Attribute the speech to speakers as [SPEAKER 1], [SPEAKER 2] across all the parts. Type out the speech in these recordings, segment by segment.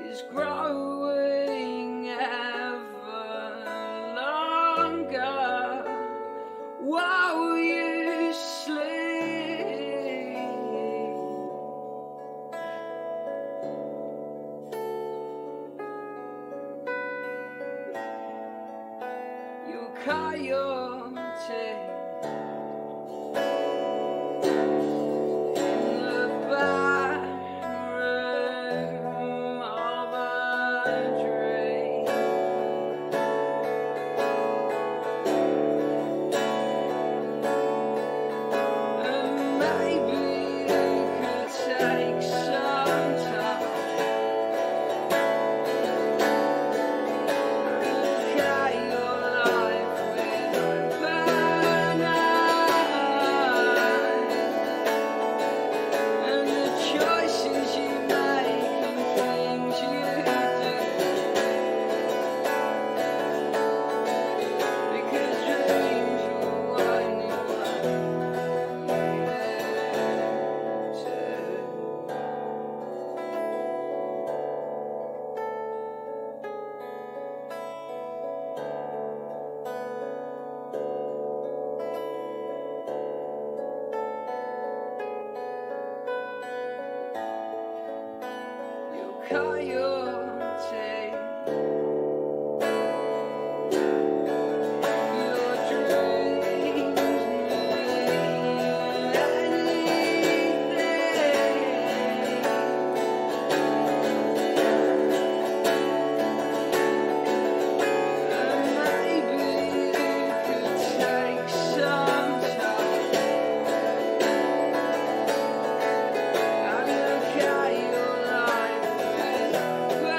[SPEAKER 1] is growing ever longer while you sleep. You cut your teeth cut your teeth. Your dreams mean anything. And maybe you could take some time and look at your life with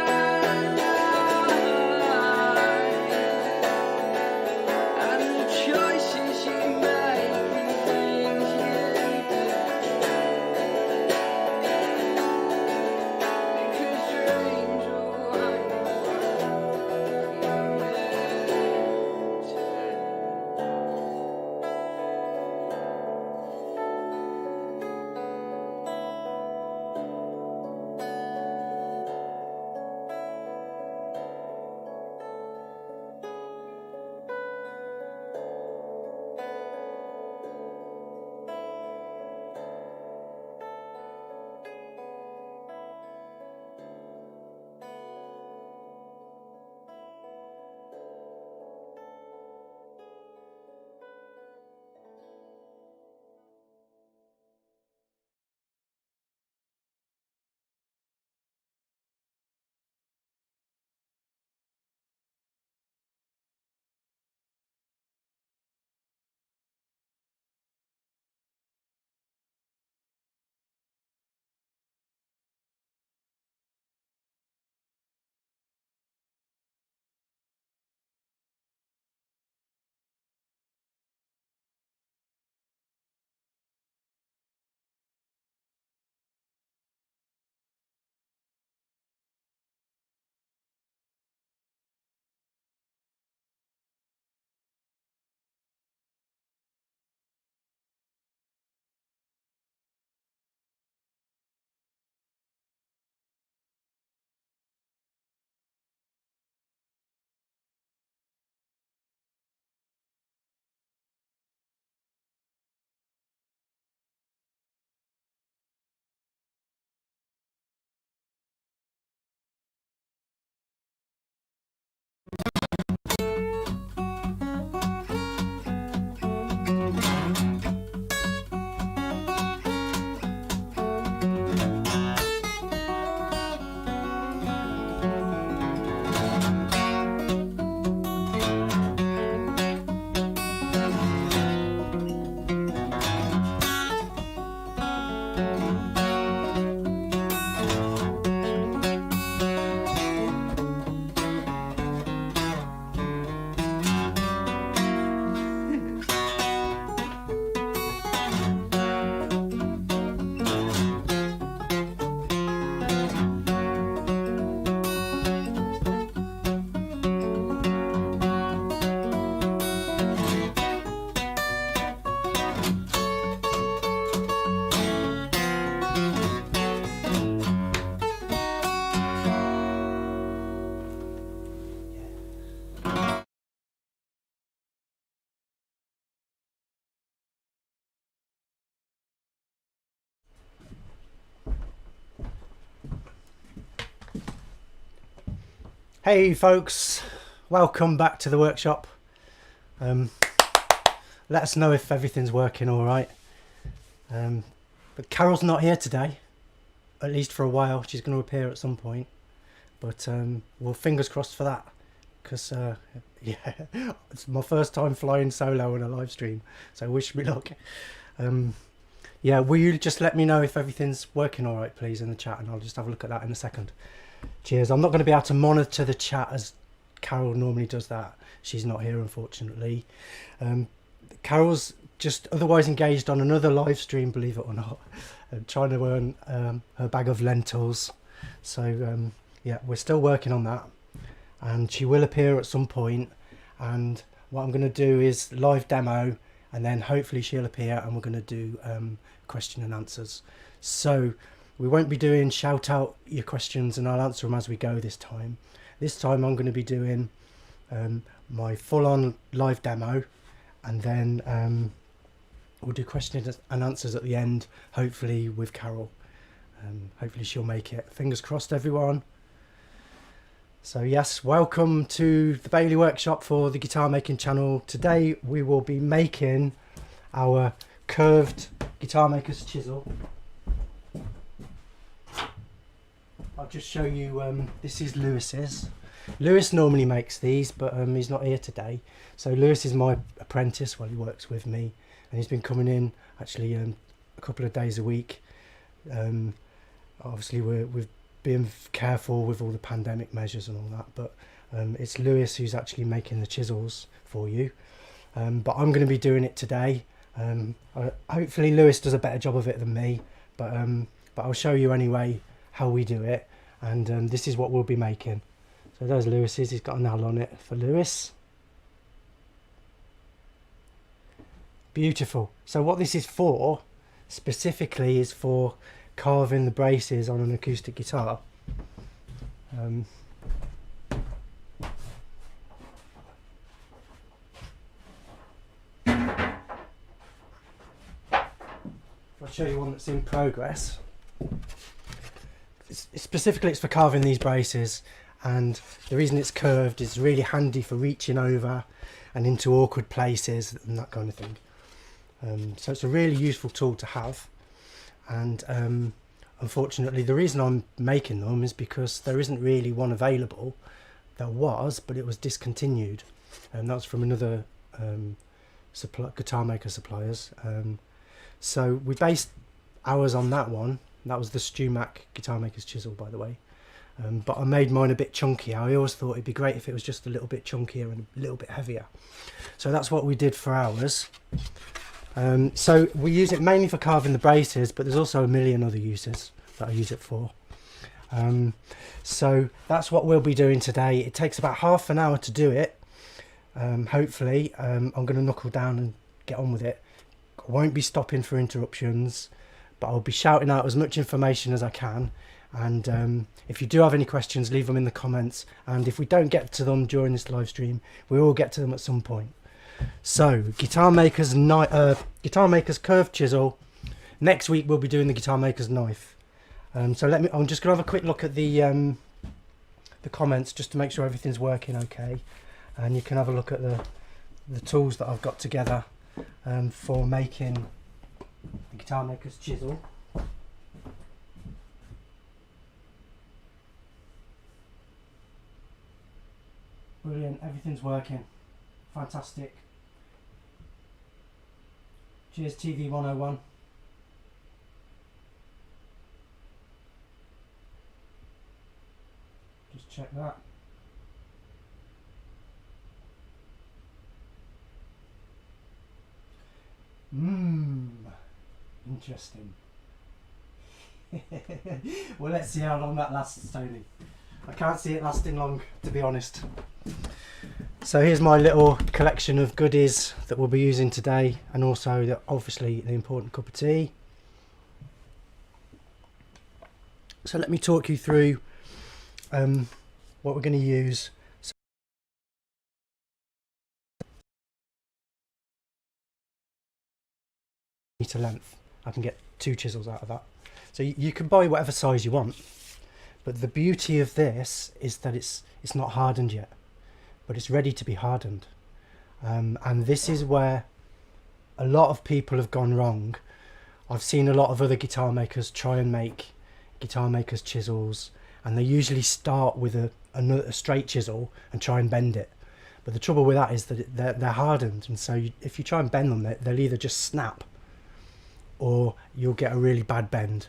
[SPEAKER 2] Hey folks, welcome back to the workshop. Let us know if everything's working all right. But Carol's not here today, at least for a while. She's going to appear at some point, but well, fingers crossed for that, because yeah, it's my first time flying solo on a live stream, so wish me luck. Yeah, will you just let me know if everything's working all right, please, in the chat, and I'll just have a look at that in a second. Cheers. I'm not going to be able to monitor the chat as Carol normally does that. She's not here, unfortunately. Carol's just otherwise engaged on another live stream, believe it or not, trying to earn her bag of lentils. So yeah, we're still working on that, and she will appear at some point. And what I'm going to do is live demo, and then hopefully she'll appear, and we're going to do question and answers. So we won't be doing shout out your questions and I'll answer them as we go this time. This time I'm going to be doing my full-on live demo, and then we'll do questions and answers at the end, hopefully with Carol. Hopefully she'll make it. Fingers crossed, everyone. So yes, welcome to the Bailey Workshop for the Guitar Making channel. Today we will be making our curved Guitar Makers Chisel. I'll just show you, this is Lewis's. Lewis normally makes these, but he's not here today. So Lewis is my apprentice, well, he works with me, and he's been coming in actually a couple of days a week. Obviously we've been careful with all the pandemic measures and all that, but it's Lewis who's actually making the chisels for you. But I'm going to be doing it today. Hopefully Lewis does a better job of it than me, but I'll show you anyway how we do it, and this is what we'll be making. So there's Lewis's. He's got a nail on it for Lewis. Beautiful. So what this is for specifically is for carving the braces on an acoustic guitar. I'll show you one that's in progress. Specifically it's for carving these braces, and the reason it's curved is really handy for reaching over and into awkward places and that kind of thing. So it's a really useful tool to have, and unfortunately the reason I'm making them is because there isn't really one available. There was, but it was discontinued, and that was from another guitar maker suppliers. So we based ours on that one. That was the StewMac Guitar Makers Chisel, by the way. But I made mine a bit chunkier. I always thought it'd be great if it was just a little bit chunkier and a little bit heavier. So that's what we did for ours. So we use it mainly for carving the braces, but there's also a million other uses that I use it for. So that's what we'll be doing today. It takes about half an hour to do it. Hopefully, I'm going to knuckle down and get on with it. I won't be stopping for interruptions, but I'll be shouting out as much information as I can. And if you do have any questions, leave them in the comments, and if we don't get to them during this live stream, we will get to them at some point. So Guitar Makers Curved Chisel. Next week we'll be doing the Guitar Makers knife. So I'm just gonna have a quick look at the comments just to make sure everything's working okay, and you can have a look at the tools that I've got together for making the Guitar Makers Chisel. Brilliant, everything's working. Fantastic. Cheers TV 101. Just check that. Interesting. Well, let's see how long that lasts, Tony. I can't see it lasting long, to be honest. So here's my little collection of goodies that we'll be using today, and also obviously the important cup of tea. So let me talk you through what we're going to use. Meter length. I can get 2 chisels out of that. So you can buy whatever size you want, But the beauty of this is that it's not hardened yet, but it's ready to be hardened. And this is where a lot of people have gone wrong. I've seen a lot of other guitar makers try and make Guitar Makers chisels, and they usually start with a straight chisel and try and bend it. But the trouble with that is that they're hardened, and so if you try and bend them, they'll either just snap, or you'll get a really bad bend.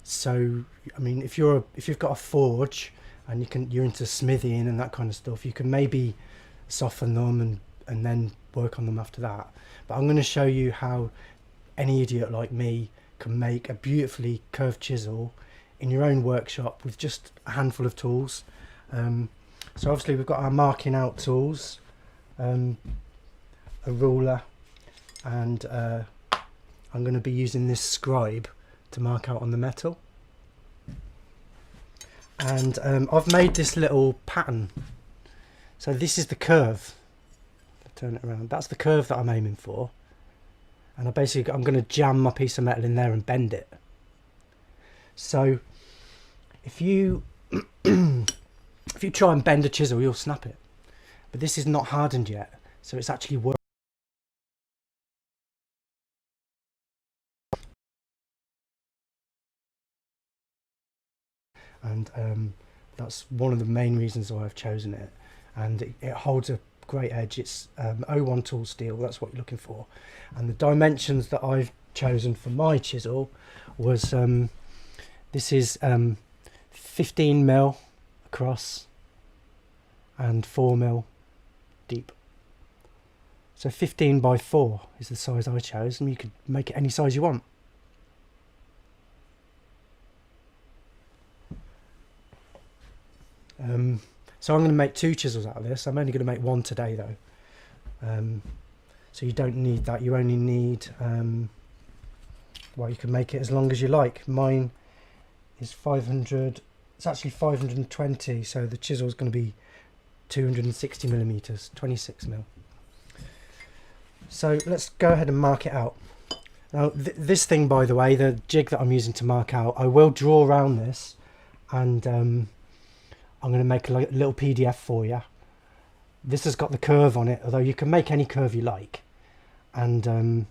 [SPEAKER 2] So I mean, if you've got a forge and you're into smithing and that kind of stuff, you can maybe soften them and then work on them after that. But I'm going to show you how any idiot like me can make a beautifully curved chisel in your own workshop with just a handful of tools. So obviously we've got our marking out tools, a ruler, and I'm going to be using this scribe to mark out on the metal. And I've made this little pattern. So this is the curve. I'll turn it around. That's the curve that I'm aiming for. And I'm going to jam my piece of metal in there and bend it. So if you if you try and bend a chisel, you'll snap it. But this is not hardened yet, so it's actually working. And that's one of the main reasons why I've chosen it. And it holds a great edge. It's 01 tool steel, that's what you're looking for. And the dimensions that I've chosen for my chisel was this is 15mm across and 4mm deep. So 15 by 4 is the size I chose, and you could make it any size you want. So I'm going to make 2 chisels out of this. I'm only going to make 1 today though. So you don't need that. You only need, well, you can make it as long as you like. Mine is 500, it's actually 520, so the chisel is going to be 260mm, 26mm. So let's go ahead and mark it out. Now this thing, by the way, the jig that I'm using to mark out, I will draw around this, and I'm going to make a little PDF for you. This has got the curve on it, although you can make any curve you like. And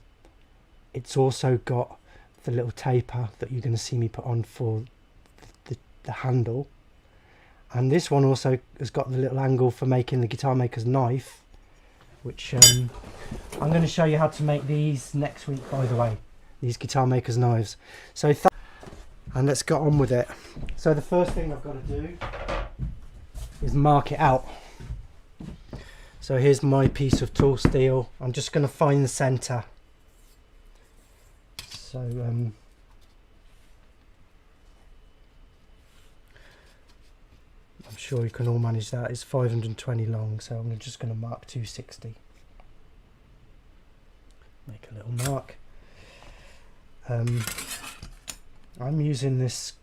[SPEAKER 2] it's also got the little taper that you're going to see me put on for the handle. And this one also has got the little angle for making the Guitar Maker's knife, which I'm going to show you how to make these next week, by the way, these Guitar Maker's knives. So and let's get on with it. So the first thing I've got to do is mark it out. So here's my piece of tool steel. I'm just going to find the center. So I'm sure you can all manage that. It's 520 long, so I'm just going to mark 260. Make a little mark. I'm using this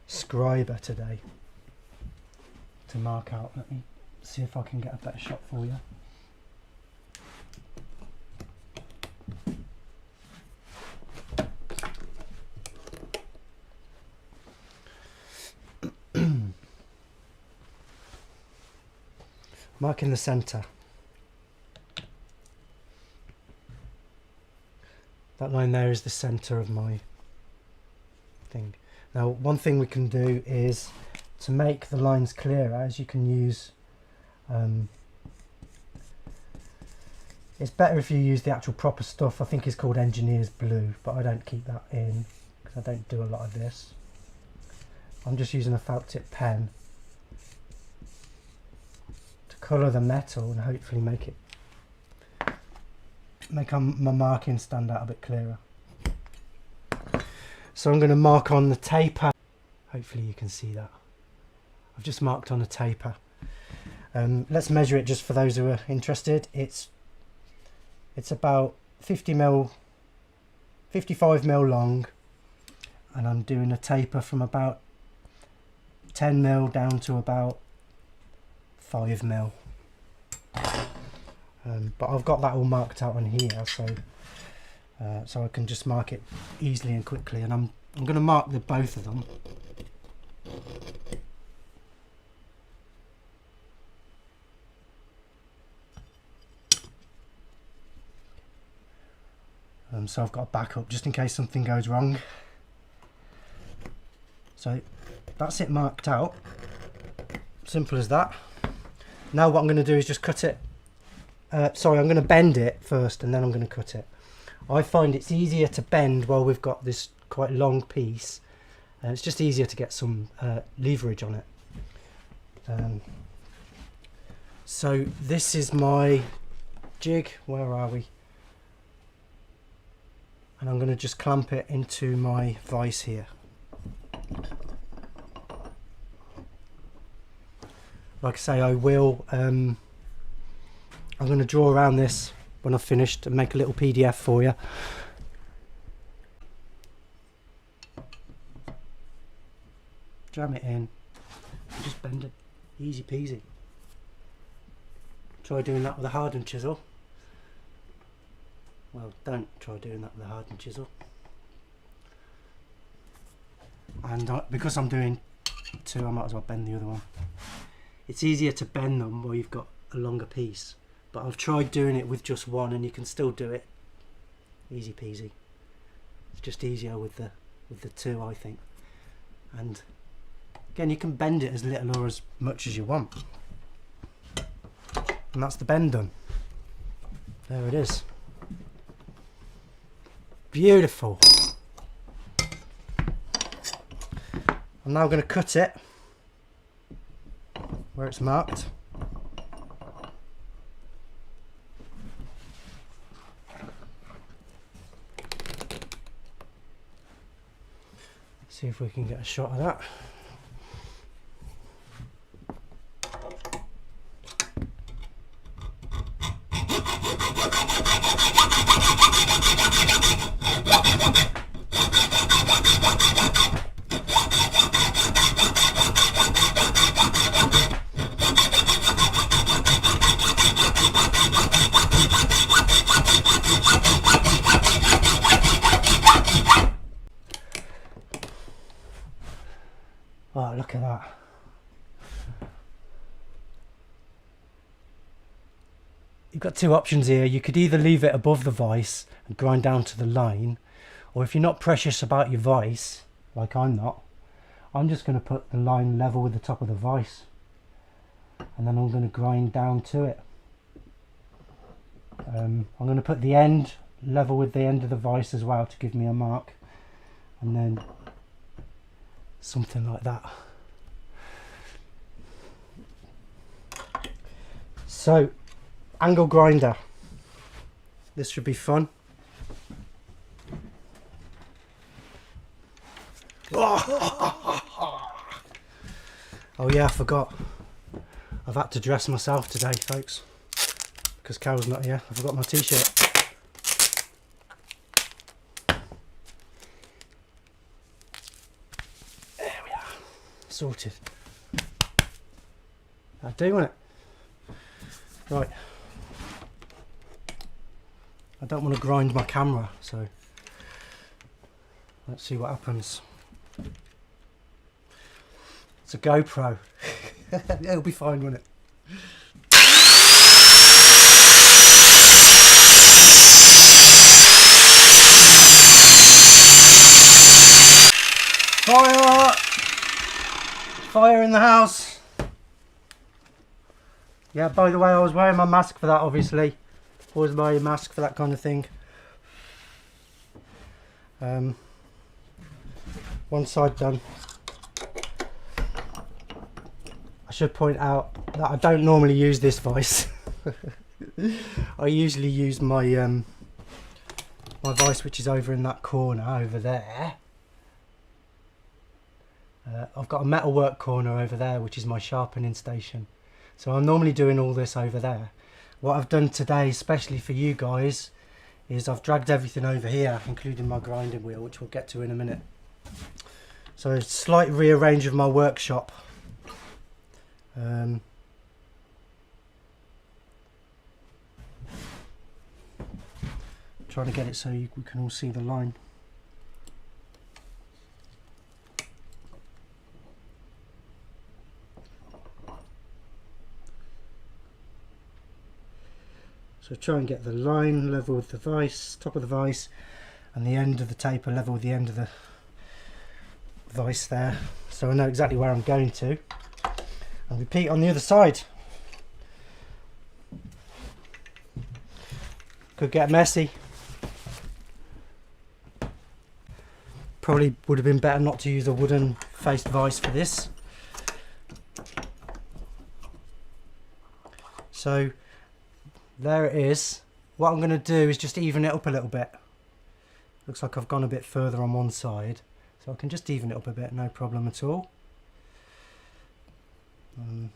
[SPEAKER 2] scriber today to mark out. Let me see if I can get a better shot for you. Marking the center. That line there is the center of my thing. Now, one thing we can do is to make the lines clearer, as you can use, it's better if you use the actual proper stuff. I think it's called Engineer's Blue, but I don't keep that in because I don't do a lot of this. I'm just using a felt tip pen to colour the metal and hopefully make my marking stand out a bit clearer. So I'm going to mark on the taper. Hopefully you can see that. I've just marked on a taper. Let's measure it just for those who are interested. It's about 55mm long, and I'm doing a taper from about 10mm down to about 5mm. But I've got that all marked out on here, so I can just mark it easily and quickly. And I'm going to mark the both of them. So I've got a backup just in case something goes wrong. So that's it marked out. Simple as that. Now what I'm going to do is just cut it. Sorry, I'm going to bend it first and then I'm going to cut it. I find it's easier to bend while we've got this quite long piece. It's just easier to get some leverage on it. So this is my jig. Where are we? And I'm going to just clamp it into my vise here. Like I say, I will. I'm going to draw around this when I've finished and make a little PDF for you. Jam it in, just bend it, easy peasy. Try doing that with a Harden chisel. Well, don't try doing that with a Harden chisel. And because I'm doing two, I might as well bend the other one. It's easier to bend them where you've got a longer piece, but I've tried doing it with just one and you can still do it easy peasy. It's just easier with the two, I think. And again, you can bend it as little or as much as you want. And that's the bend done. There it is. Beautiful. I'm now going to cut it where it's marked. See if we can get a shot of that. Oh, look at that. You've got two options here. You could either leave it above the vise and grind down to the line, or if you're not precious about your vise, like I'm not, I'm just going to put the line level with the top of the vise, and then I'm going to grind down to it. I'm going to put the end level with the end of the vise as well to give me a mark, and then something like that. So, angle grinder. This should be fun. Oh yeah, I forgot. I've had to dress myself today, folks, because Carol's not here. I forgot my t-shirt. There we are. Sorted. I do want it. Right. I don't want to grind my camera, so let's see what happens. It's a GoPro. It'll be fine, won't it? Fire! Fire in the house! Yeah, by the way, I was wearing my mask for that, obviously. Always wear your mask for that kind of thing. One side done. I should point out that I don't normally use this vise. I usually use my my vise, which is over in that corner over there. I've got a metalwork corner over there, which is my sharpening station. So I'm normally doing all this over there. What I've done today, especially for you guys, is I've dragged everything over here, including my grinding wheel, which we'll get to in a minute. So a slight rearrange of my workshop. Trying to get it so we can all see the line. So try and get the line level with the vise, top of the vise, and the end of the taper level with the end of the vise there. So I know exactly where I'm going to. And repeat on the other side. Could get messy. Probably would have been better not to use a wooden faced vise for this. So there it is. What I'm going to do is just even it up a little bit. Looks like I've gone a bit further on one side, so I can just even it up a bit, no problem at all. A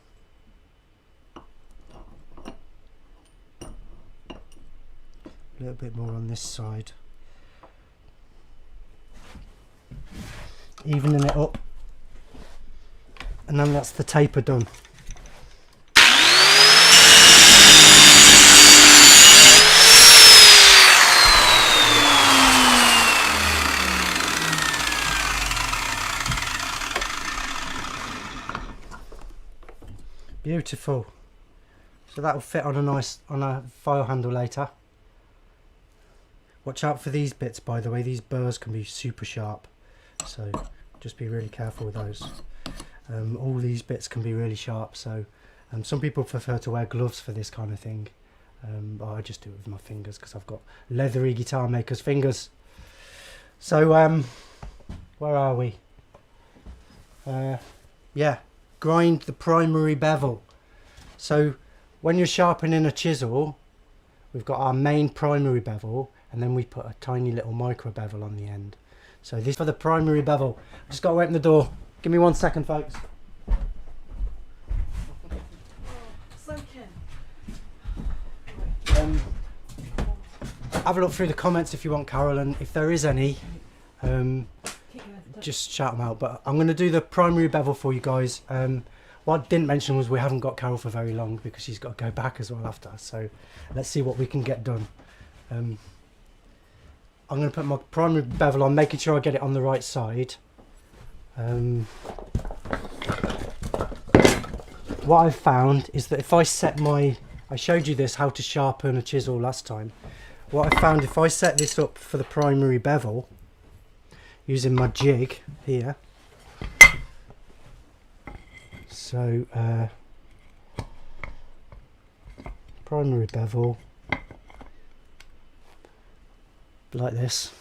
[SPEAKER 2] little bit more on this side. Evening it up, and then that's the taper done. Beautiful. So that will fit on a file handle later. Watch out for these bits, by the way. These burrs can be super sharp, so just be really careful with those. All these bits can be really sharp, so some people prefer to wear gloves for this kind of thing, but I just do it with my fingers because I've got leathery Guitar Makers fingers. So where are we? Yeah, grind the primary bevel. So when you're sharpening a chisel, we've got our main primary bevel, and then we put a tiny little micro bevel on the end. So this for the primary bevel. Just got to open the door. Give me 1 second, folks. Have a look through the comments if you want, Carol, and if there is any, just shout them out. But I'm going to do the primary bevel for you guys. What I didn't mention was we haven't got Carol for very long because she's got to go back as well after. So let's see what we can get done. I'm going to put my primary bevel on, making sure I get it on the right side. What I've found is that if I set I showed you this, how to sharpen a chisel last time. What I found, if I set this up for the primary bevel, using my jig here. So, primary bevel, like this.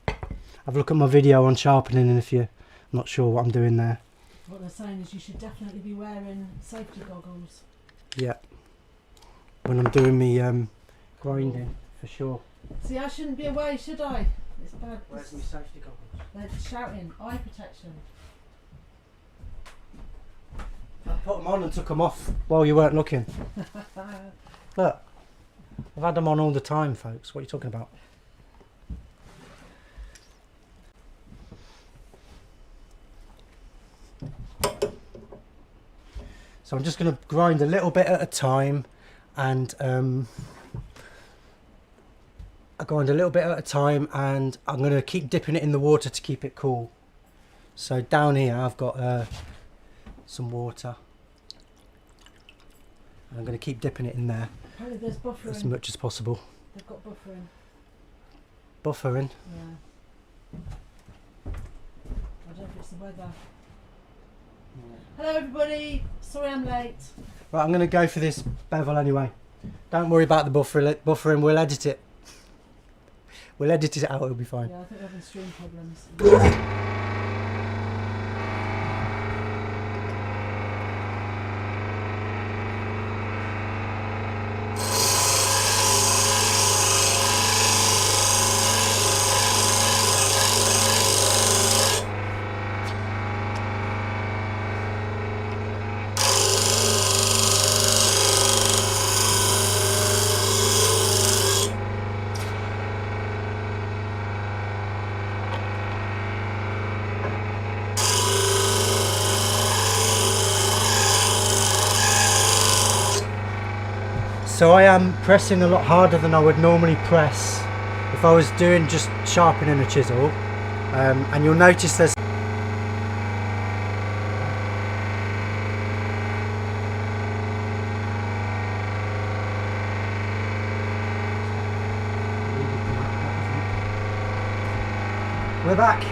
[SPEAKER 2] Have a look at my video on sharpening, and if you're not sure what I'm doing there.
[SPEAKER 3] What they're saying is you should definitely be wearing safety goggles.
[SPEAKER 2] Yeah. When I'm doing me grinding, for sure.
[SPEAKER 3] See, I shouldn't be away, should I? It's bad.
[SPEAKER 2] Where's my safety goggles?
[SPEAKER 3] They're shouting, eye protection.
[SPEAKER 2] I put them on and took them off while you weren't looking. Look, I've had them on all the time, folks. What are you talking about? So I'm just going to grind a little bit at a time, and I grind a little bit at a time, and I'm going to keep dipping it in the water to keep it cool. So down here I've got some water. And I'm going to keep dipping it in there.
[SPEAKER 3] Apparently there's buffering.
[SPEAKER 2] As much as possible.
[SPEAKER 3] They've got buffering.
[SPEAKER 2] Buffering?
[SPEAKER 3] Yeah. I don't know if it's the weather. Hello everybody, sorry I'm late.
[SPEAKER 2] Right, I'm going to go for this bevel anyway. Don't worry about the buffering, we'll edit it. We'll edit it out, it'll be fine.
[SPEAKER 3] Yeah, I think we're having stream problems.
[SPEAKER 2] So I am pressing a lot harder than I would normally press if I was doing just sharpening a chisel, and you'll notice there's We're back.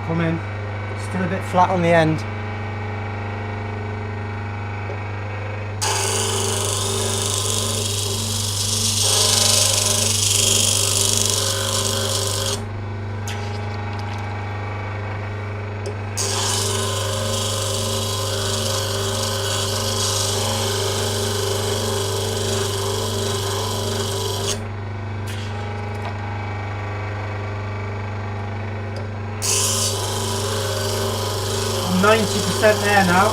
[SPEAKER 2] Come in. Still a bit flat on the end. I'm 90% there now.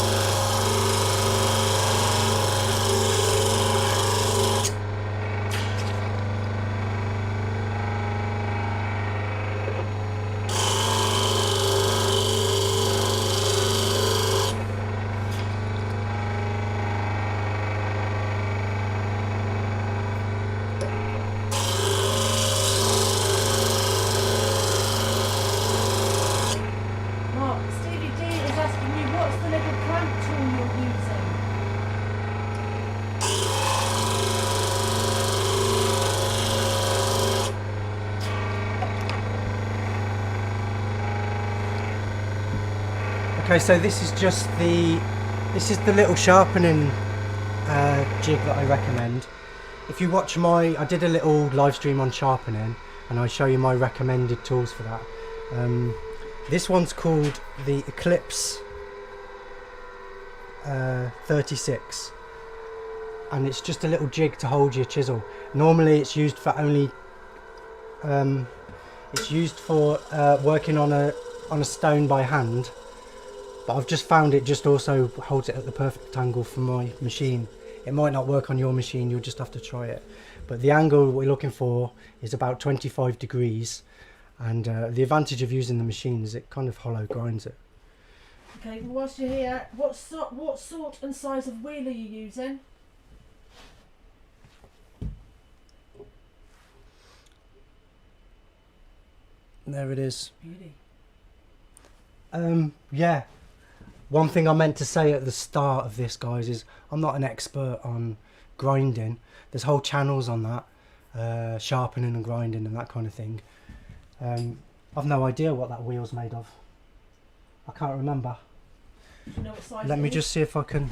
[SPEAKER 3] Stevie D is asking you what's the little clamp tool you're using?
[SPEAKER 2] Okay, so this is the little sharpening jig that I recommend. If you watch I did a little live stream on sharpening, and I show you my recommended tools for that. This one's called the Eclipse 36, and it's just a little jig to hold your chisel. Normally it's used for working on a stone by hand, but I've just found it just also holds it at the perfect angle for my machine. It might not work on your machine, you'll just have to try it, but the angle we're looking for is about 25 degrees. And the advantage of using the machine is it kind of hollow grinds it.
[SPEAKER 3] Okay, well, whilst you're here, what sort and size of wheel are you using?
[SPEAKER 2] There it is.
[SPEAKER 3] Beauty.
[SPEAKER 2] Yeah. One thing I meant to say at the start of this, guys, is I'm not an expert on grinding. There's whole channels on that, sharpening and grinding and that kind of thing. I've no idea what that wheel's made of. I can't remember.
[SPEAKER 3] Do you know what size
[SPEAKER 2] Let
[SPEAKER 3] it
[SPEAKER 2] me
[SPEAKER 3] is?
[SPEAKER 2] just see if I can.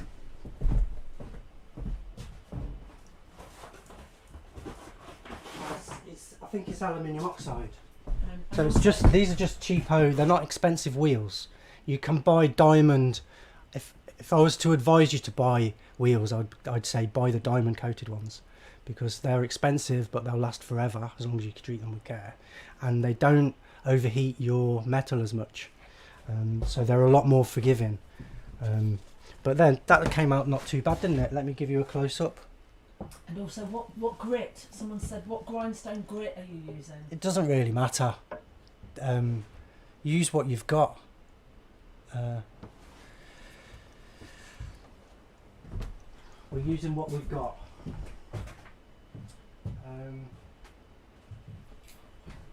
[SPEAKER 2] I think it's aluminium oxide. So it's just, these are just cheapo, they're not expensive wheels. You can buy diamond. If I was to advise you to buy wheels, I'd say buy the diamond coated ones, because they're expensive but they'll last forever as long as you treat them with care, and they don't overheat your metal as much, so they're a lot more forgiving. But then that came out not too bad, didn't it? Let me give you a close-up.
[SPEAKER 3] And also, what grit? Someone said, what grindstone grit are you using?
[SPEAKER 2] It doesn't really matter. Use what you've got. We're using what we've got.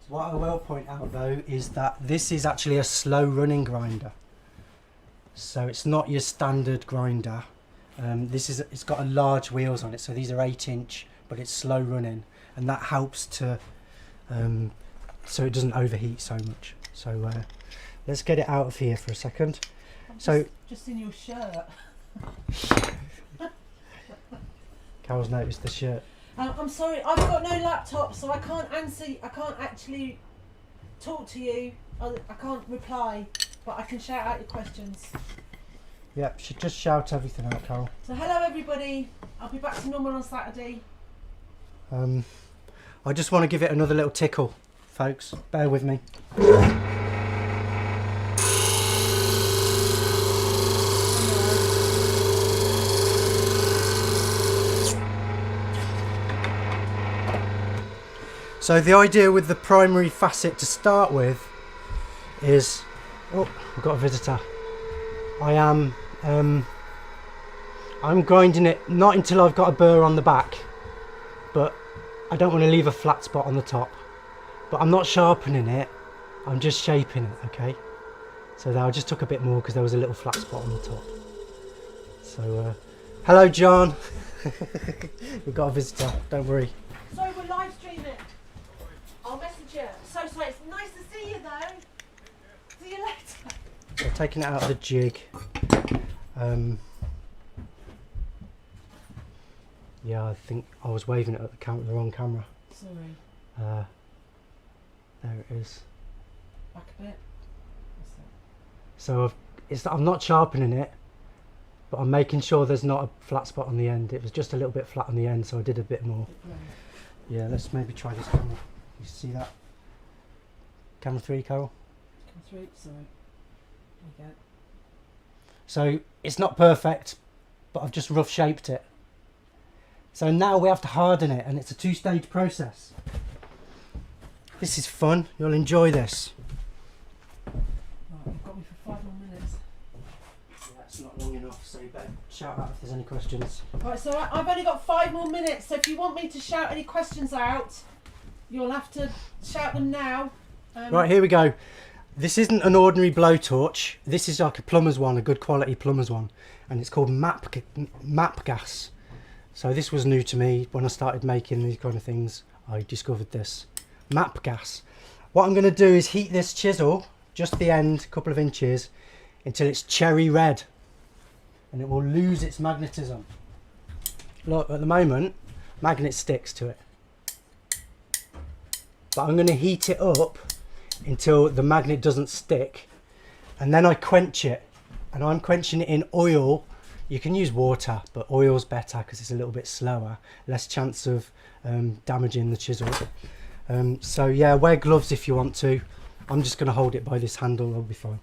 [SPEAKER 2] What I will point out though is that this is actually a slow running grinder, so it's not your standard grinder. It's got a large wheels on it, so these are 8-inch, but it's slow running, and that helps to so it doesn't overheat so much. So let's get it out of here for a second.
[SPEAKER 3] Just in your shirt.
[SPEAKER 2] Carol's noticed the shirt.
[SPEAKER 3] I'm sorry, I've got no laptop, so I can't answer. I can't actually talk to you. I can't reply, but I can shout out your questions.
[SPEAKER 2] Yep, just shout everything out, Carol.
[SPEAKER 3] So hello everybody. I'll be back to normal on Saturday.
[SPEAKER 2] I just want to give it another little tickle, folks. Bear with me. So the idea with the primary facet to start with is, oh, I've got a visitor. I'm grinding it not until I've got a burr on the back, but I don't want to leave a flat spot on the top. But I'm not sharpening it, I'm just shaping it, okay? So I just took a bit more because there was a little flat spot on the top. So, hello John. We've got a visitor, don't worry.
[SPEAKER 3] Sorry, we're live streaming. I'll message you. So sorry, it's nice to see you though. See you later.
[SPEAKER 2] So taking it out of the jig. Yeah, I think I was waving it at the wrong camera.
[SPEAKER 3] Sorry.
[SPEAKER 2] There it is.
[SPEAKER 3] Back a bit.
[SPEAKER 2] So I'm not sharpening it, but I'm making sure there's not a flat spot on the end. It was just a little bit flat on the end, so I did a bit more. Yeah, let's maybe try this camera. You see that? Camera 3, Carol?
[SPEAKER 3] Come through, sorry. There you go.
[SPEAKER 2] So it's not perfect, but I've just rough shaped it. So now we have to harden it, and it's a 2-stage process. This is fun, you'll enjoy this.
[SPEAKER 3] Right, you've got me for 5 more minutes.
[SPEAKER 2] Yeah, it's not long enough, so you better shout out if there's any questions.
[SPEAKER 3] Right, so I've only got 5 more minutes, so if you want me to shout any questions out, you'll have to shout them now.
[SPEAKER 2] Right, here we go. This isn't an ordinary blowtorch. This is like a plumber's one, a good quality plumber's one, and it's called map gas. So this was new to me when I started making these kind of things. I discovered this map gas. What I'm going to do is heat this chisel, just the end, a couple of inches, until it's cherry red, and it will lose its magnetism. Look, at the moment, magnet sticks to it, but I'm going to heat it up until the magnet doesn't stick, and then I quench it, and I'm quenching it in oil. You can use water, but oil's better because it's a little bit slower, less chance of damaging the chisel. So yeah, wear gloves if you want to. I'm just going to hold it by this handle, it'll be fine.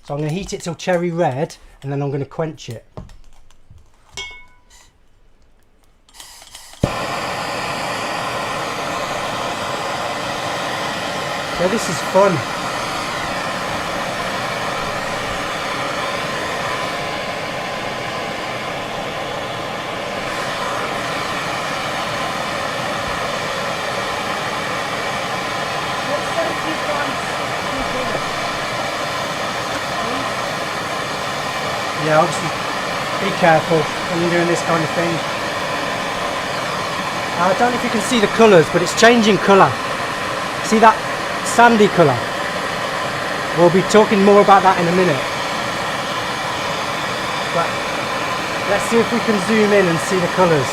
[SPEAKER 2] So I'm going to heat it till cherry red, and then I'm going to quench it. So this is fun. Yeah, obviously be careful when you're doing this kind of thing. I don't know if you can see the colours, but it's changing colour. See that sandy colour? We'll be talking more about that in a minute. But let's see if we can zoom in and see the colours.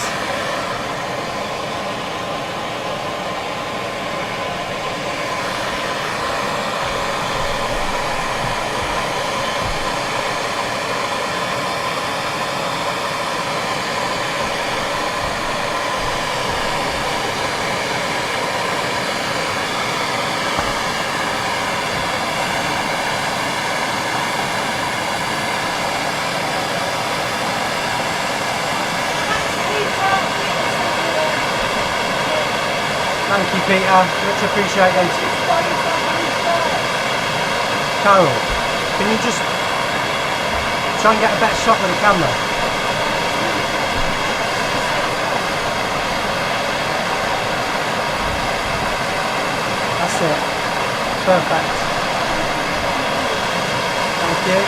[SPEAKER 2] Thank you, Peter. Much appreciated. Carol, can you just try and get a better shot with the camera? That's it. Perfect. Thank you.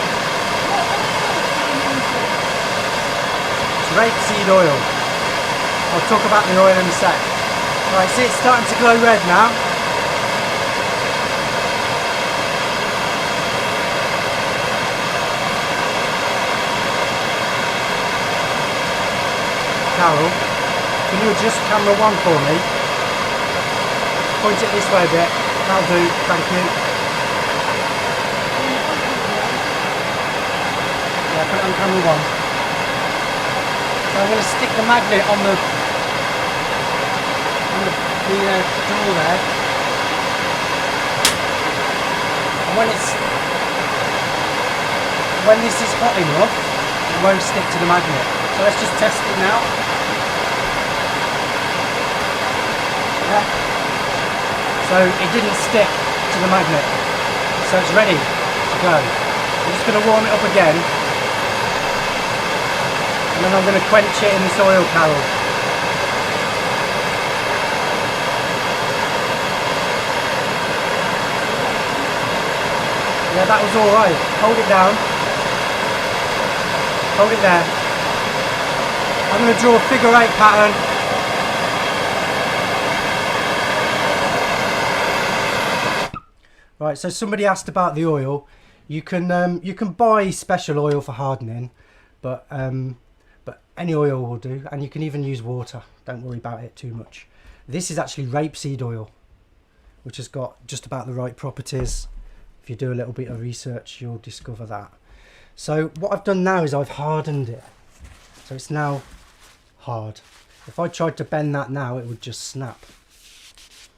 [SPEAKER 2] It's rapeseed oil. I'll talk about the oil in a sec. Right, see it's starting to glow red now. Carol, can you adjust camera 1 for me? Point it this way a bit. That'll do, thank you. Yeah, put it on camera 1. So I'm going to stick the magnet on the door there, and when this is hot enough, it won't stick to the magnet. So let's just test it now. Yeah. So it didn't stick to the magnet. So it's ready to go. I'm just going to warm it up again. And then I'm going to quench it in this oil, Carol. Yeah, that was alright. Hold it down. Hold it there. I'm going to draw a figure 8 pattern. Right, so somebody asked about the oil. You can buy special oil for hardening, but any oil will do, and you can even use water. Don't worry about it too much. This is actually rapeseed oil, which has got just about the right properties. If you do a little bit of research, you'll discover that. So what I've done now is I've hardened it. So it's now hard. If I tried to bend that now, it would just snap.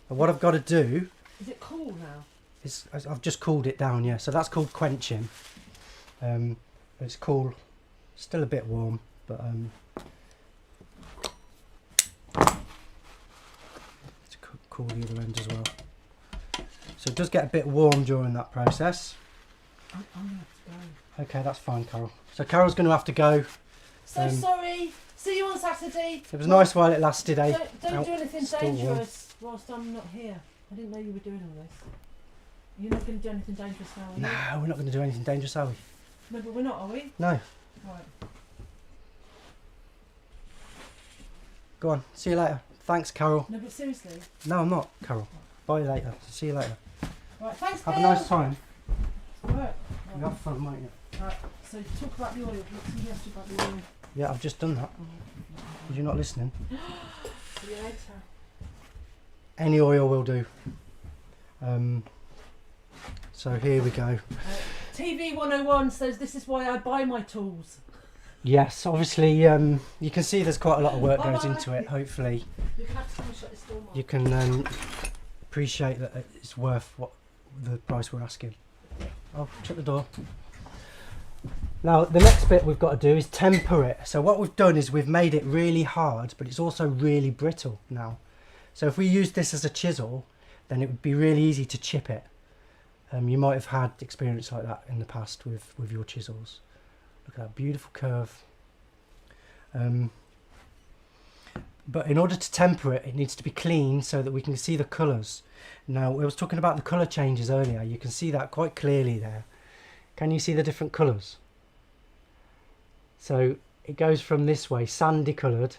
[SPEAKER 2] And what I've got to do...
[SPEAKER 3] Is it cool now?
[SPEAKER 2] I've just cooled it down, yeah. So that's called quenching. It's cool. Still a bit warm, but... Let's cool the other end as well. So it does get a bit warm during that process.
[SPEAKER 3] I'm going to have to go.
[SPEAKER 2] Okay, that's fine, Carol. So Carol's going to have to go.
[SPEAKER 3] So sorry. See you on Saturday.
[SPEAKER 2] It was nice while it lasted, eh?
[SPEAKER 3] Don't do anything
[SPEAKER 2] still warm.
[SPEAKER 3] dangerous whilst I'm not here. I didn't know you were doing all this. You're not going to do anything dangerous now, are you?
[SPEAKER 2] No, we're not going to do anything dangerous, are we?
[SPEAKER 3] No, but we're not, are we?
[SPEAKER 2] No.
[SPEAKER 3] Right.
[SPEAKER 2] Go on. See you later. Thanks, Carol.
[SPEAKER 3] No, but seriously.
[SPEAKER 2] No, I'm not, Carol. Bye later. See you later.
[SPEAKER 3] Right, thanks,
[SPEAKER 2] Have a
[SPEAKER 3] Bill.
[SPEAKER 2] nice time.
[SPEAKER 3] Right.
[SPEAKER 2] You have fun, won't you?
[SPEAKER 3] Right. So talk about the oil. Somebody asked you about the oil.
[SPEAKER 2] Yeah, I've just done that. You're not listening.
[SPEAKER 3] See you later.
[SPEAKER 2] Any oil will do. So here we go.
[SPEAKER 3] TV 101 says this is why I buy my tools.
[SPEAKER 2] Yes, obviously you can see there's quite a lot of work goes
[SPEAKER 3] Bye-bye.
[SPEAKER 2] into it. Hopefully
[SPEAKER 3] You're going to have to come and shut this door, Mark.
[SPEAKER 2] you can appreciate that it's worth what the price we're asking. I'll shut the door. Now the next bit we've got to do is temper it. So what we've done is we've made it really hard, but it's also really brittle now. So if we use this as a chisel, then it would be really easy to chip it. You might have had experience like that in the past with your chisels. Look at that beautiful curve. But in order to temper it, it needs to be clean so that we can see the colours. Now, I was talking about the colour changes earlier. You can see that quite clearly there. Can you see the different colours? So it goes from this way, sandy coloured,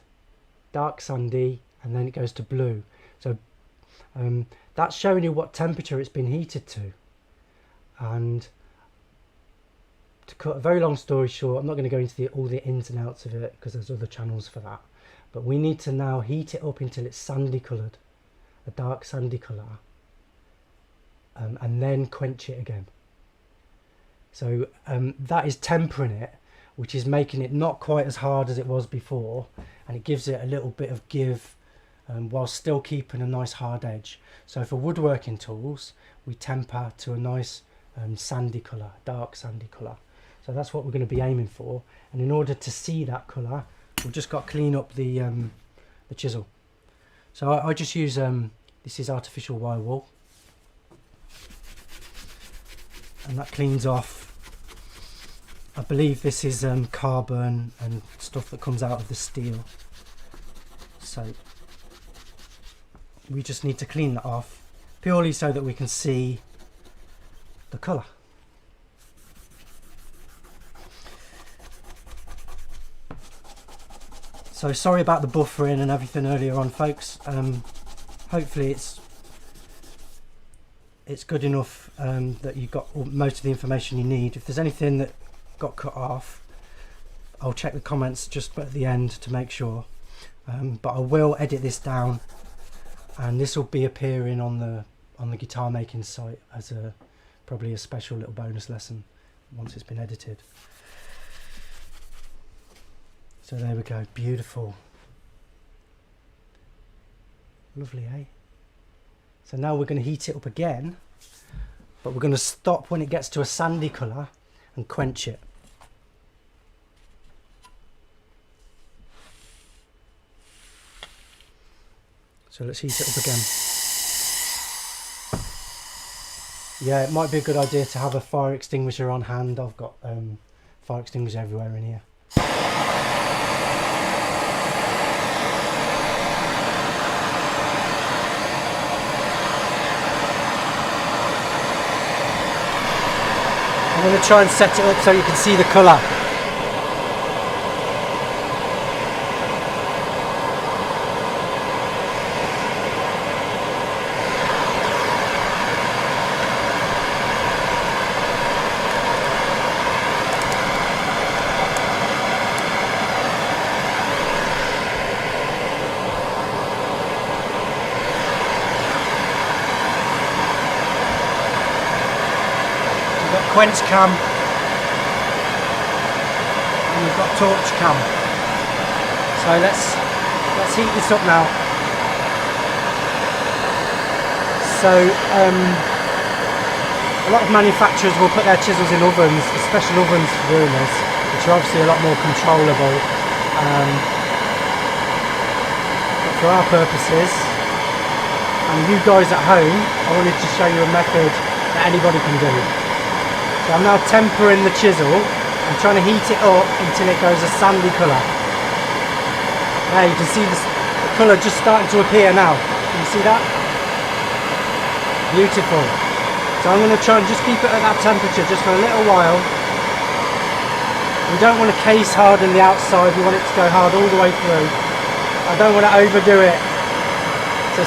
[SPEAKER 2] dark sandy, and then it goes to blue. So that's showing you what temperature it's been heated to. And to cut a very long story short, I'm not going to go into all the ins and outs of it because there's other channels for that. But we need to now heat it up until it's sandy coloured, a dark sandy colour, and then quench it again. So that is tempering it, which is making it not quite as hard as it was before, and it gives it a little bit of give while still keeping a nice hard edge. So for woodworking tools, we temper to a nice sandy colour, dark sandy colour. So that's what we're going to be aiming for. And in order to see that colour, we've just got to clean up the chisel. So I just use, this is artificial wire wool. And that cleans off, I believe this is carbon and stuff that comes out of the steel. So we just need to clean that off, purely so that we can see the colour. So sorry about the buffering and everything earlier on, folks. Hopefully it's good enough that you got most of the information you need. If there's anything that got cut off, I'll check the comments just at the end to make sure. But I will edit this down, and this will be appearing on the guitar making site as probably a special little bonus lesson once it's been edited. So there we go, beautiful. Lovely, eh? So now we're going to heat it up again, but we're going to stop when it gets to a sandy colour and quench it. So let's heat it up again. Yeah, it might be a good idea to have a fire extinguisher on hand. I've got fire extinguisher everywhere in here. I'm going to try and set it up so you can see the colour. Quench cam, and we've got torch cam. So let's heat this up now. So a lot of manufacturers will put their chisels in ovens, special ovens for doing this, which are obviously a lot more controllable. But for our purposes, and you guys at home, I wanted to show you a method that anybody can do. So I'm now tempering the chisel. I'm trying to heat it up until it goes a sandy colour. There you can see the colour just starting to appear now. Can you see that? Beautiful. So I'm going to try and just keep it at that temperature just for a little while. We don't want to case harden the outside, we want it to go hard all the way through. I don't want to overdo it. I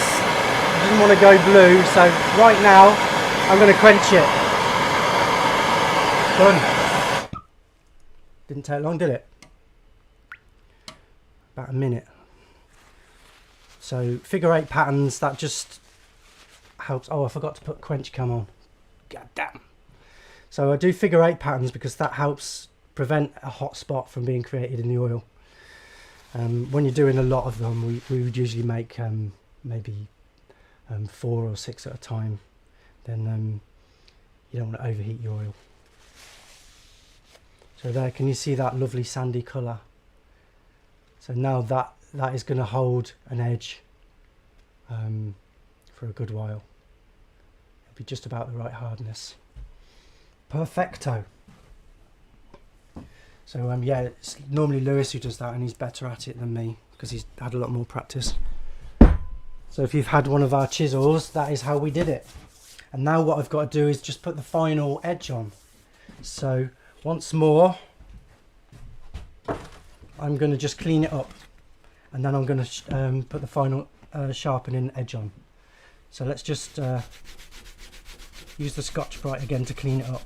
[SPEAKER 2] didn't want to go blue, so right now I'm going to quench it. Done. Didn't take long, did it? About a minute. So figure 8 patterns, that just helps. Oh, I forgot to put quench cam on. God damn. So I do figure 8 patterns because that helps prevent a hot spot from being created in the oil. When you're doing a lot of them, we would usually make maybe 4 or 6 at a time. Then you don't want to overheat your oil. So there, can you see that lovely sandy colour? So now that is going to hold an edge for a good while. It'll be just about the right hardness. Perfecto. So yeah, it's normally Lewis who does that, and he's better at it than me because he's had a lot more practice. So if you've had one of our chisels, that is how we did it. And now what I've got to do is just put the final edge on. So once more, I'm going to just clean it up, and then I'm going to put the final sharpening edge on. So let's just use the Scotch-Brite again to clean it up.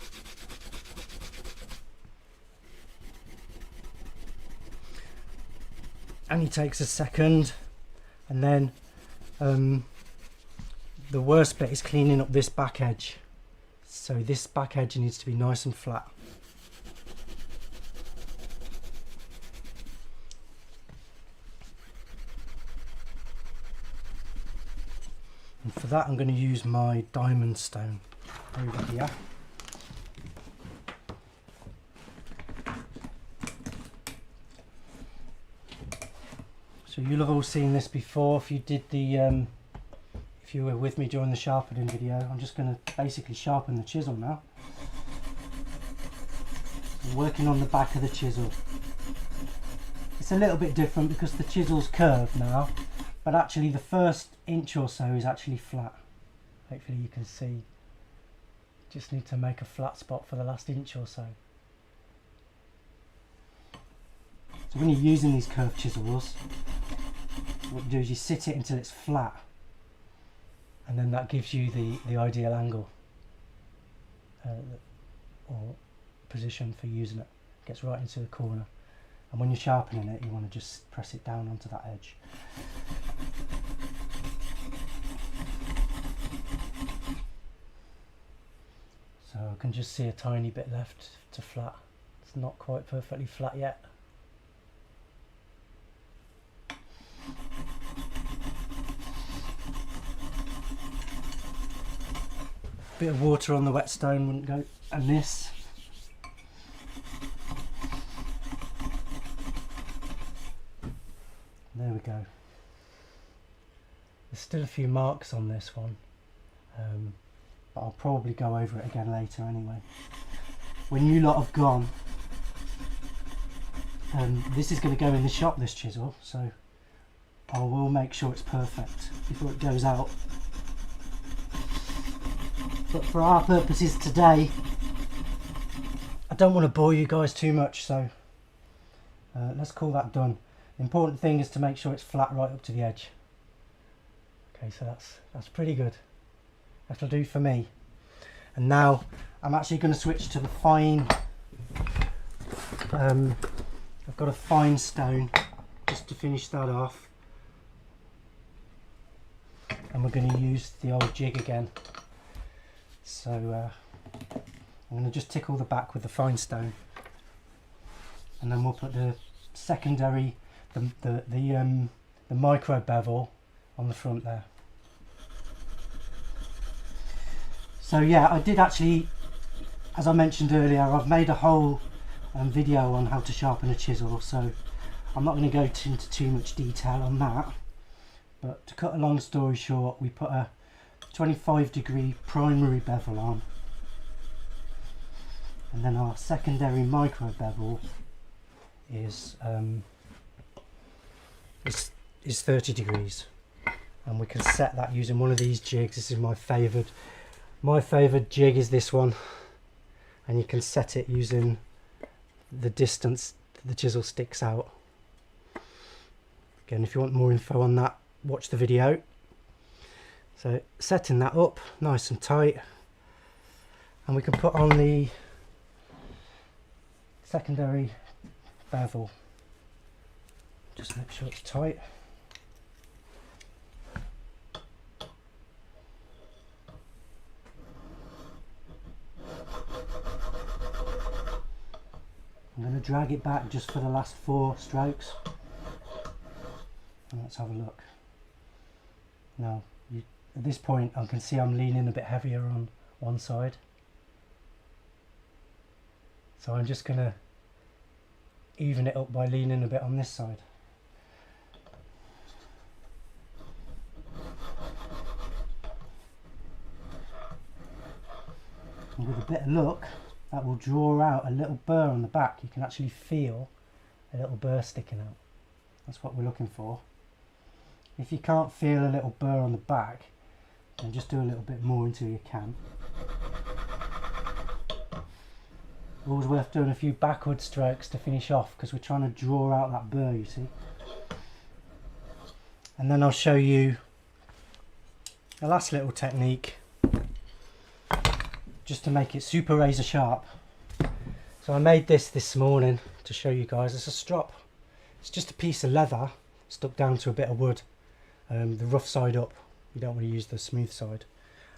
[SPEAKER 2] Only takes a second, and then the worst bit is cleaning up this back edge. So this back edge needs to be nice and flat. And for that I'm going to use my diamond stone over here. So you'll have all seen this before if you did the if you were with me during the sharpening video. I'm just going to basically sharpen the chisel now. I'm working on the back of the chisel. It's a little bit different because the chisel's curved now, but actually the first inch or so is actually flat. Hopefully you can see. Just need to make a flat spot for the last inch or so. So when you're using these curved chisels, what you do is you sit it until it's flat, and then that gives you the ideal angle or position for using it. It gets right into the corner, and when you're sharpening it you want to just press it down onto that edge. So I can just see a tiny bit left to flat. It's not quite perfectly flat yet. Bit of water on the whetstone wouldn't go amiss. There we go. There's still a few marks on this one, but I'll probably go over it again later anyway. When you lot have gone, this is going to go in the shop, this chisel, so I will make sure it's perfect before it goes out. But for our purposes today, I don't want to bore you guys too much, so let's call that done. The important thing is to make sure it's flat right up to the edge. Okay, so that's pretty good. That'll do for me. And now I'm actually going to switch to the fine. I've got a fine stone just to finish that off, and we're going to use the old jig again. So I'm going to just tickle the back with the fine stone, and then we'll put the secondary, the micro bevel on the front there. So yeah, I did actually, as I mentioned earlier, I've made a whole video on how to sharpen a chisel, so I'm not going to go into too much detail on that. But to cut a long story short, we put a 25-degree primary bevel on, and then our secondary micro bevel is 30 degrees, and we can set that using one of these jigs. This is my favourite jig is this one, and you can set it using the distance the chisel sticks out. Again, if you want more info on that, watch the video. So setting that up nice and tight, and we can put on the secondary bevel. Just make sure it's tight. I'm going to drag it back just for the last 4 strokes, and let's have a look. Now at this point I can see I'm leaning a bit heavier on one side, so I'm just going to even it up by leaning a bit on this side. And with a bit of luck, that will draw out a little burr on the back. You can actually feel a little burr sticking out. That's what we're looking for. If you can't feel a little burr on the back, then just do a little bit more until you can. Always worth doing a few backward strokes to finish off, because we're trying to draw out that burr, you see. And then I'll show you the last little technique, just to make it super razor sharp. So I made this morning to show you guys. It's a strop. It's just a piece of leather stuck down to a bit of wood, the rough side up. You don't want to use the smooth side.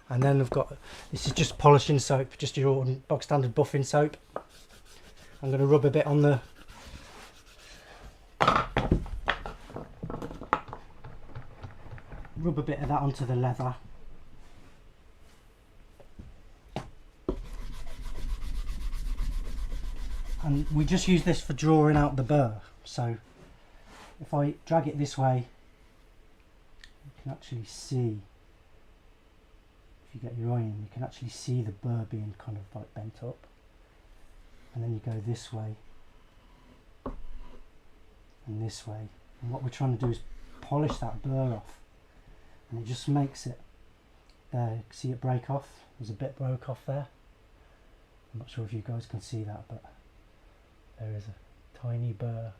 [SPEAKER 2] And then I've got, this is just polishing soap, just your bog standard buffing soap. I'm going to rub a bit on the rub a bit of that onto the leather. And we just use this for drawing out the burr. So if I drag it this way, you can actually see, if you get your eye in, you can actually see the burr being kind of like bent up. And then you go this way and this way. And what we're trying to do is polish that burr off. And it just makes it, there, see it break off? There's a bit broke off there. I'm not sure if you guys can see that, but there is a tiny burr,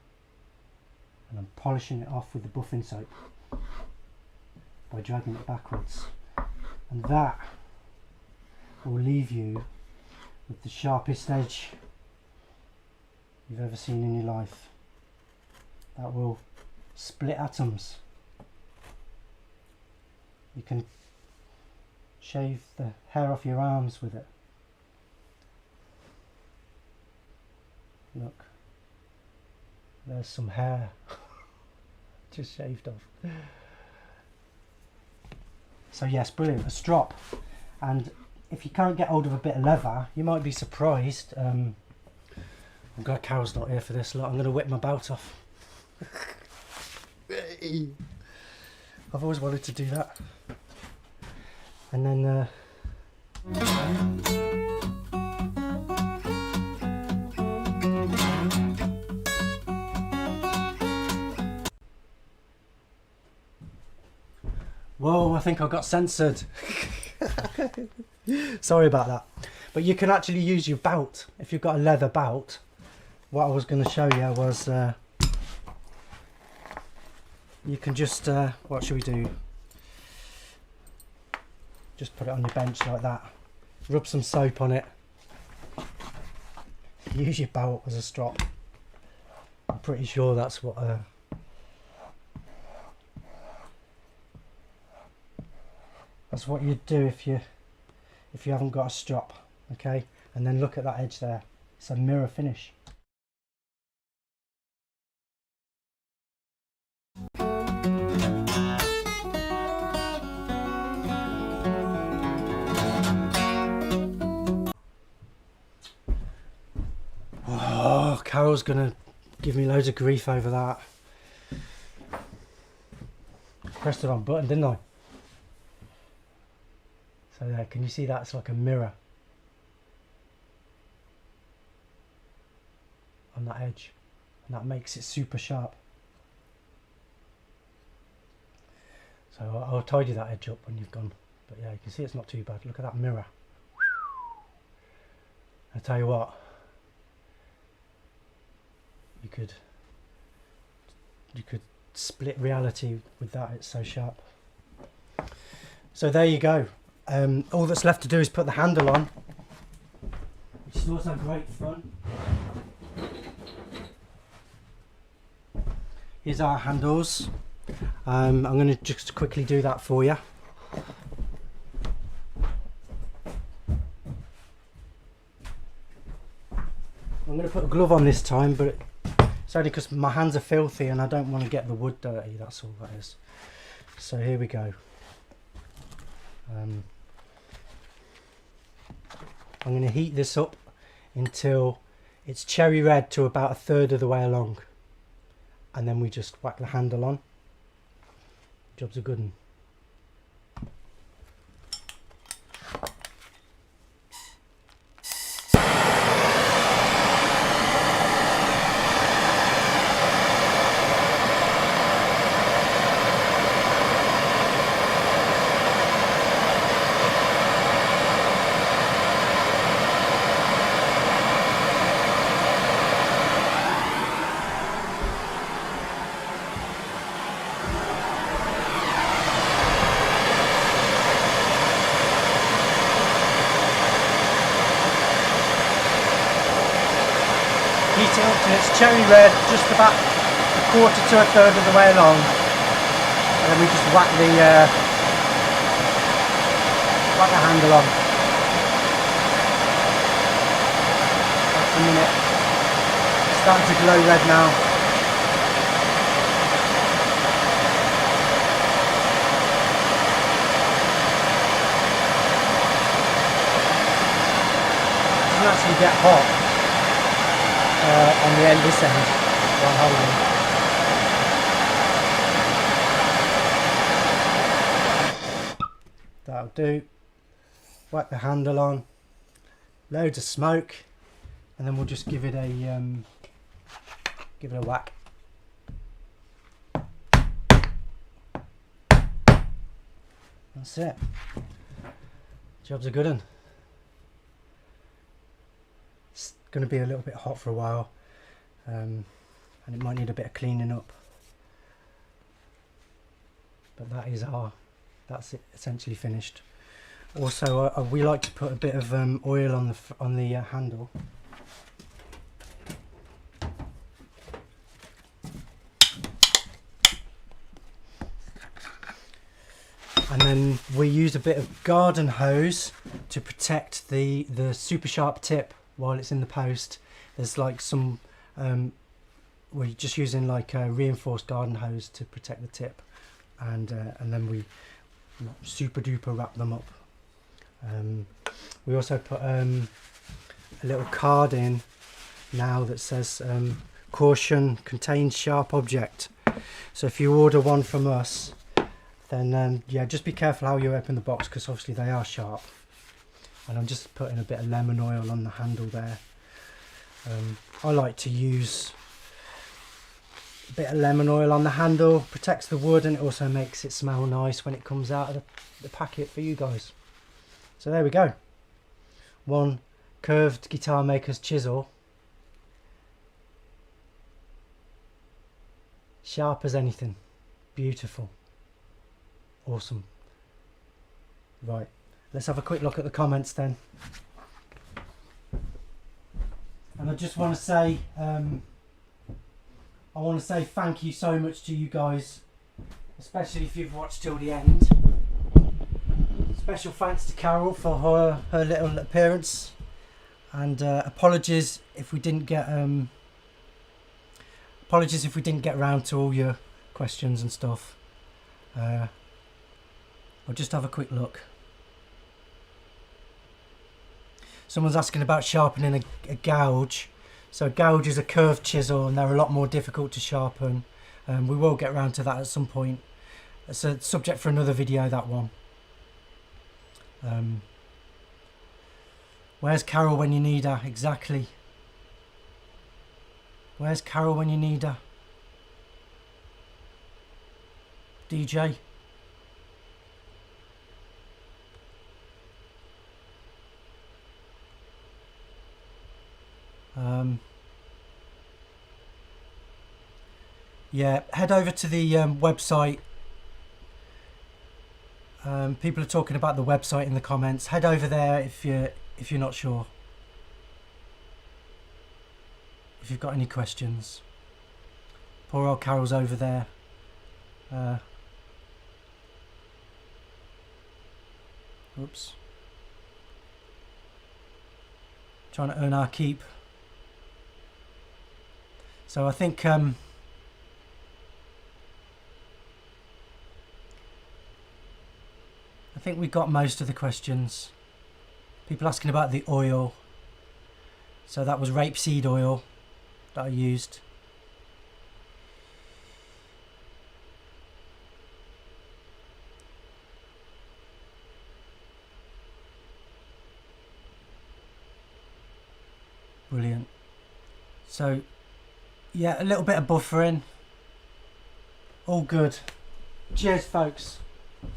[SPEAKER 2] and I'm polishing it off with the buffing soap by dragging it backwards, and that will leave you with the sharpest edge you've ever seen in your life. That will split atoms. You can shave the hair off your arms with it. Look, there's some hair just shaved off. So yes, brilliant, a strop. And if you can't get hold of a bit of leather, you might be surprised. I'm glad Carol's not here for this lot. I'm going to whip my bout off. I've always wanted to do that. And then Whoa, I think I got censored. Sorry about that. But you can actually use your belt. If you've got a leather belt, what I was going to show you was you can just, what should we do? Just put it on your bench like that. Rub some soap on it. Use your belt as a strap. I'm pretty sure that's what you'd do if you haven't got a strap. Okay, and then look at that edge there. It's a mirror finish. Oh, Carol's gonna give me loads of grief over that. Pressed the wrong button, didn't I? So there, can you see that? It's like a mirror on that edge, and that makes it super sharp. So I'll tidy that edge up when you've gone. But yeah, you can see it's not too bad. Look at that mirror. I tell you what, you could split reality with that. It's so sharp. So there you go. All that's left to do is put the handle on, which is also great fun. Here's our handles. I'm going to just quickly do that for you. I'm going to put a glove on this time, but it's only because my hands are filthy and I don't want to get the wood dirty, that's all that is. So here we go. I'm going to heat this up until it's cherry red to about 1/3 of the way along, and then we just whack the handle on. Job's a good one. Heat it up till it's cherry red, just about 1/4 to 1/3 of the way along, and then we just whack the handle on. That's a minute. It's starting to glow red now. It doesn't actually get hot on the end, this end, while holding. That'll do. Whack the handle on. Loads of smoke, and then we'll just give it a whack. That's it. Job's a good one. It's going to be a little bit hot for a while, and it might need a bit of cleaning up, but that's it, essentially finished. Also, we like to put a bit of oil on the handle. And then we use a bit of garden hose to protect the super sharp tip while it's in the post. There's like some, we're just using like a reinforced garden hose to protect the tip, and then we super duper wrap them up. We also put a little card in now that says caution, contains sharp object. So if you order one from us, then yeah, just be careful how you open the box, because obviously they are sharp. and I'm just putting a bit of lemon oil on the handle there. I like to use a bit of lemon oil on the handle, protects the wood, and it also makes it smell nice when it comes out of the packet for you guys. So there we go, one curved Guitar Makers Chisel, sharp as anything, beautiful, awesome. Right, let's have a quick look at the comments then. And I just want to say, thank you so much to you guys, especially if you've watched till the end. Special thanks to Carol for her little appearance, and apologies if we didn't get around to all your questions and stuff. I'll just have a quick look. Someone's asking about sharpening a gouge. So a gouge is a curved chisel, and they're a lot more difficult to sharpen. We will get around to that at some point. It's a subject for another video, that one. Where's Carol when you need her? Exactly. Where's Carol when you need her? DJ? Yeah, head over to the website. People are talking about the website in the comments. Head over there if you're not sure. If you've got any questions. Poor old Carol's over there. Oops. Trying to earn our keep. So I think we got most of the questions. People asking about the oil. So that was rapeseed oil that I used. Brilliant. So yeah, a little bit of buffering. All good. Cheers, folks.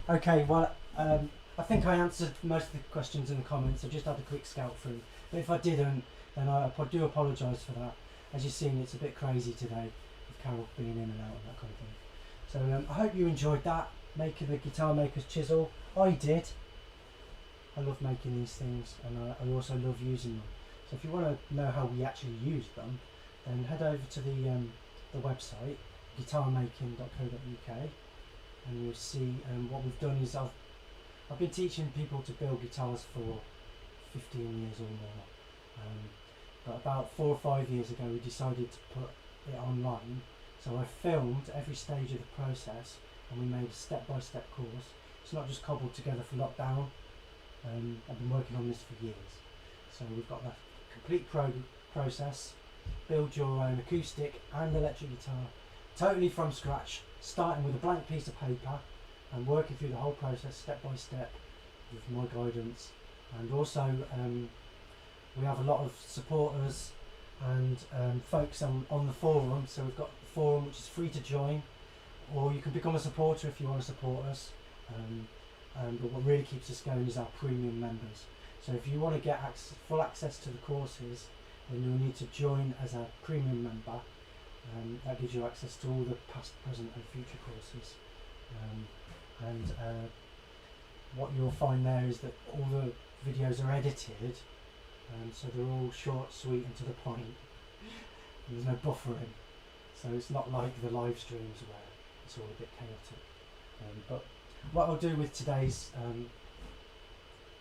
[SPEAKER 2] Okay, well, I think I answered most of the questions in the comments. I just had a quick scout through. But if I didn't, then I do apologise for that. As you've seen, it's a bit crazy today with Carol being in and out and that kind of thing. So I hope you enjoyed that, making the Guitar Makers Chisel. I did. I love making these things, and I also love using them. So if you want to know how we actually use them, then head over to the website, guitarmaking.co.uk, and you'll see what we've done is I've been teaching people to build guitars for 15 years or more, but about 4 or 5 years ago we decided to put it online. So I filmed every stage of the process, and we made a step-by-step course. It's not just cobbled together for lockdown. I've been working on this for years. So we've got the complete process, build your own acoustic and electric guitar, totally from scratch, starting with a blank piece of paper and working through the whole process step by step with my guidance. And also we have a lot of supporters and folks on the forum. So we've got the forum, which is free to join, or you can become a supporter if you want to support us. But what really keeps us going is our premium members. So if you want to get full access to the courses, then you'll need to join as a premium member. That gives you access to all the past, present and future courses. What you'll find there is that all the videos are edited, so they're all short, sweet and to the point. And there's no buffering. So it's not like the live streams where it's all a bit chaotic. But what I'll do with today's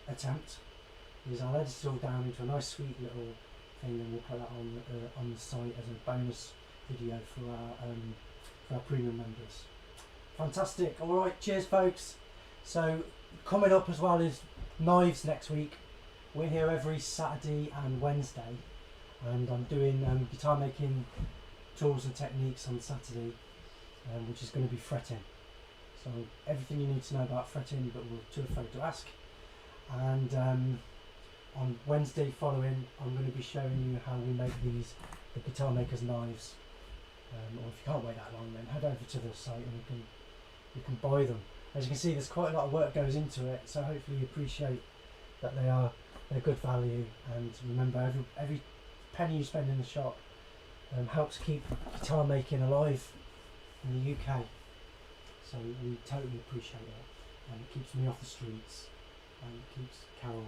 [SPEAKER 2] attempt is I'll edit it all down into a nice sweet little thing, and we'll put that on the site as a bonus video for our premium members. Fantastic. Alright, cheers folks. So coming up as well is knives next week. We're here every Saturday and Wednesday, and I'm doing guitar making tools and techniques on Saturday, which is going to be fretting. So everything you need to know about fretting, but we're too afraid to ask. And on Wednesday following, I'm going to be showing you how we make the Guitar Makers knives. Or if you can't wait that long, then head over to the site and you can buy them. As you can see, there's quite a lot of work goes into it, so hopefully you appreciate that they're good value. And remember, every penny you spend in the shop helps keep guitar making alive in the UK. So we totally appreciate it, and it keeps me off the streets, and it keeps Carol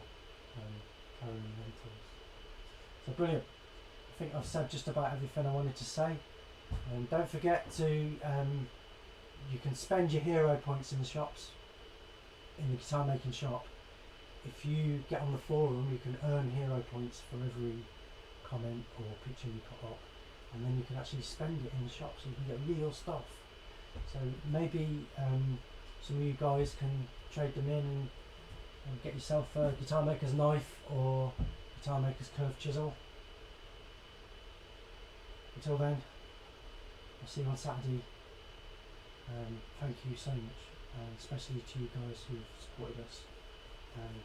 [SPEAKER 2] carrying rentals. So brilliant. I think I've said just about everything I wanted to say. Don't forget to, you can spend your hero points in the shops, in the guitar making shop. If you get on the forum, you can earn hero points for every comment or picture you put up, and then you can actually spend it in the shop so you can get real stuff. So maybe some of you guys can trade them in and get yourself a Guitar Maker's knife or Guitar Maker's Curved Chisel. Until then, I'll see you on Saturday. Thank you so much, and especially to you guys who've supported us, and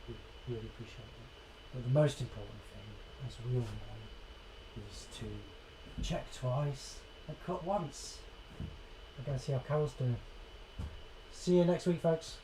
[SPEAKER 2] we really appreciate it. But the most important thing, as we all know, is to check twice and cut once. I'm going to see how Carol's doing. See you next week, folks.